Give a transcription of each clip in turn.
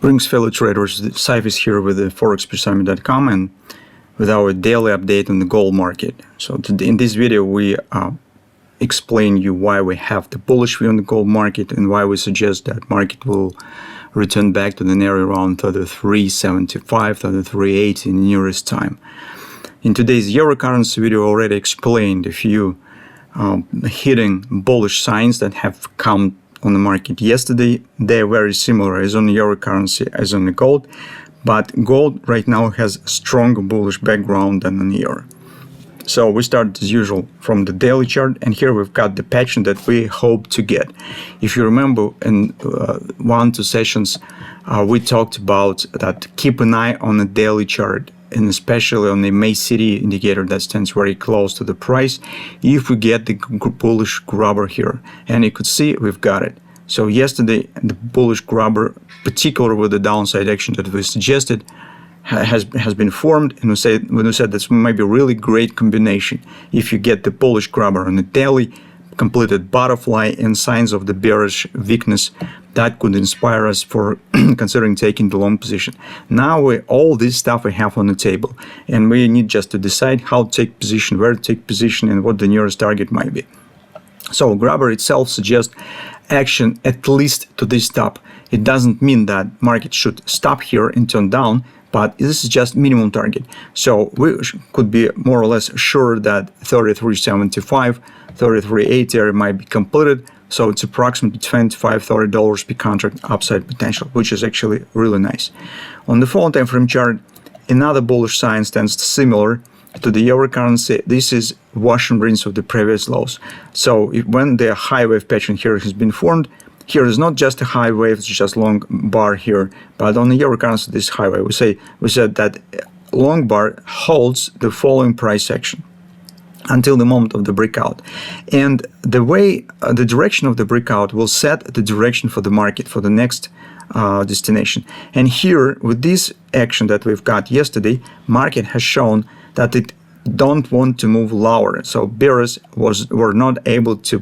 Greetings, fellow traders. Sive is here with the ForexPeaceArmy.com and with our daily update on the gold market. So in this video, we explain you why we have the bullish view on the gold market and why we suggest that market will return back to the area around 33.75, 33.80 in the nearest time. In today's euro currency video, I already explained a few hidden bullish signs that have come on the market yesterday. They're very similar as on the euro currency as on the gold, but gold right now has a stronger bullish background than on the euro. So we start as usual from the daily chart, and here we've got the pattern that we hope to get. If you remember in 1-2 sessions, we talked about that keep an eye on the daily chart, and especially on the May City indicator that stands very close to the price, if we get the bullish grabber here. And you could see we've got it. So yesterday, the bullish grabber, particularly with the downside action that we suggested, has been formed, and we said this might be a really great combination. If you get the bullish grabber on the daily, completed butterfly and signs of the bearish weakness, that could inspire us for considering taking the long position. Now all this stuff we have on the table, and we need just to decide how to take position, where to take position, and what the nearest target might be. So grabber itself suggests action at least to this top. It doesn't mean that market should stop here and turn down, but this is just minimum target. So we could be more or less sure that 33.75, 33.80 area might be completed. So it's approximately $25-30 per contract upside potential, which is actually really nice. On the phone time frame chart, another bullish sign stands similar to the euro currency. This is wash and rinse of the previous lows. So when the high wave pattern here has been formed, here is not just a high wave, it's just long bar here, but on the euro currency, this high wave, we said that long bar holds the following price action until the moment of the breakout. And the way, the direction of the breakout will set the direction for the market for the next destination. And here, with this action that we've got yesterday, market has shown that it don't want to move lower. So bears were not able to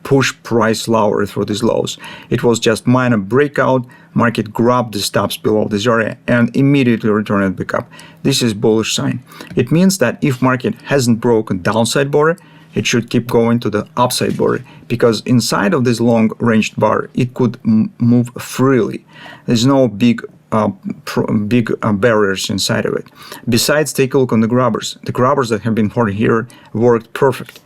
push price lower through these lows. It was just minor breakout, market grabbed the stops below this area and immediately returned it back up. This is bullish sign. It means that if market hasn't broken downside border, it should keep going to the upside border, because inside of this long ranged bar, it could move freely. There's no big barriers inside of it. Besides, take a look on the grabbers. The grabbers that have been formed here worked perfect.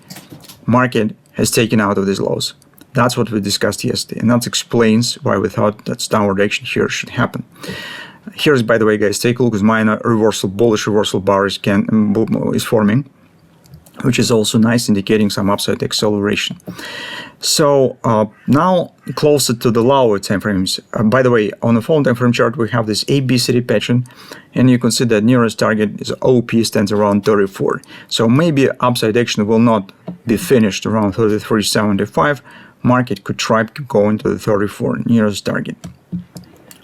Market has taken out of these lows. That's what we discussed yesterday, and that explains why we thought that downward action here should happen. Here's, by the way, guys, take a look at minor reversal, bullish reversal bar is forming, which is also nice, indicating some upside acceleration. So now closer to the lower time frames. By the way, on the phone time frame chart, we have this ABCD pattern, and you can see that nearest target is OP stands around 34. So maybe upside action will not be finished around 33.75. Market could try to go into the 34 nearest target.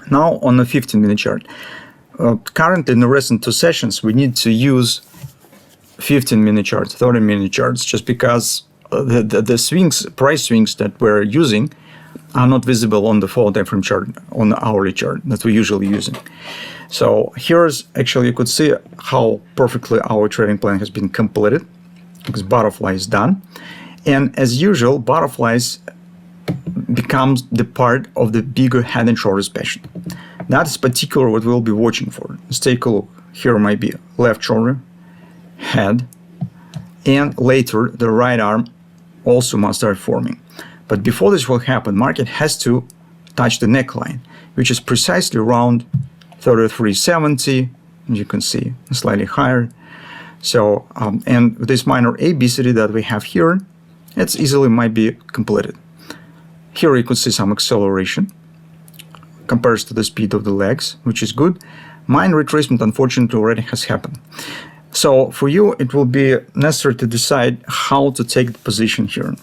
Now on the 15-minute chart. Currently in the recent 2 sessions, we need to use 15-minute charts, 30-minute charts, just because the swings, price swings that we're using are not visible on the full time frame chart, on the hourly chart that we're usually using. So here's actually, you could see how perfectly our trading plan has been completed, because butterfly is done. And as usual, butterflies becomes the part of the bigger head and shoulders pattern. That's particular what we'll be watching for. Let's take a look. Here might be left shoulder, head, and later the right arm also must start forming. But before this will happen, market has to touch the neckline, which is precisely around 33.70, as you can see, slightly higher. So and this minor ABCD that we have here, it's easily might be completed. Here you could see some acceleration compared to the speed of the legs, which is good. Minor retracement unfortunately already has happened. So for you, it will be necessary to decide how to take the position here.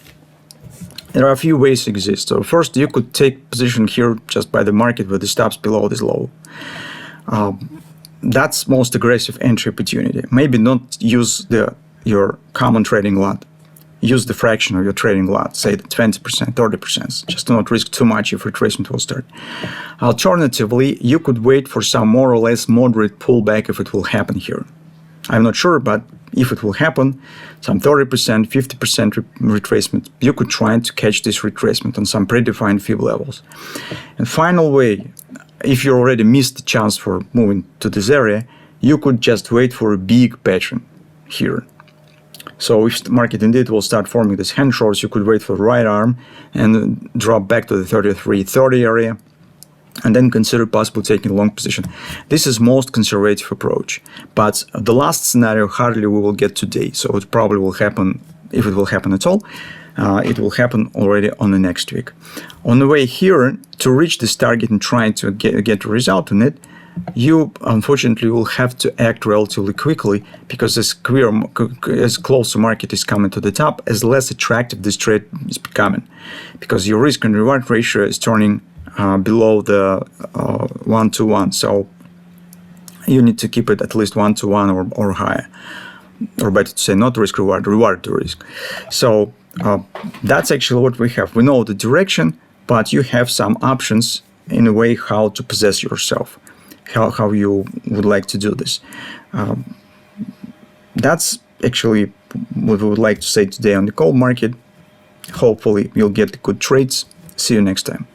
There are a few ways exist. So first, you could take position here just by the market with the stops below this low. That's most aggressive entry opportunity. Maybe not use your common trading lot. use the fraction of your trading lot, say 20%, 30%, just to not risk too much if retracement will start. Alternatively, you could wait for some more or less moderate pullback if it will happen here. I'm not sure, but if it will happen, some 30%, 50% retracement, you could try to catch this retracement on some predefined fib levels. And final way, if you already missed the chance for moving to this area, you could just wait for a big pattern here. So if the market indeed will start forming these hand shorts, you could wait for the right arm and drop back to the 33.30 area, and then consider possibly taking a long position. This is most conservative approach, but the last scenario hardly we will get today, so it probably will happen, if it will happen at all, it will happen already on the next week. On the way here, to reach this target and trying to get a result on it, you unfortunately will have to act relatively quickly, because as closer market is coming to the top, as less attractive this trade is becoming, because your risk and reward ratio is turning below the 1-to-1. So you need to keep it at least 1-to-1 or higher, or better to say, not risk reward, reward to risk. So that's actually what we have. We know the direction, but you have some options in a way how to possess yourself, how you would like to do this. That's actually what we would like to say today on the gold market. Hopefully you'll get good trades. See you next time.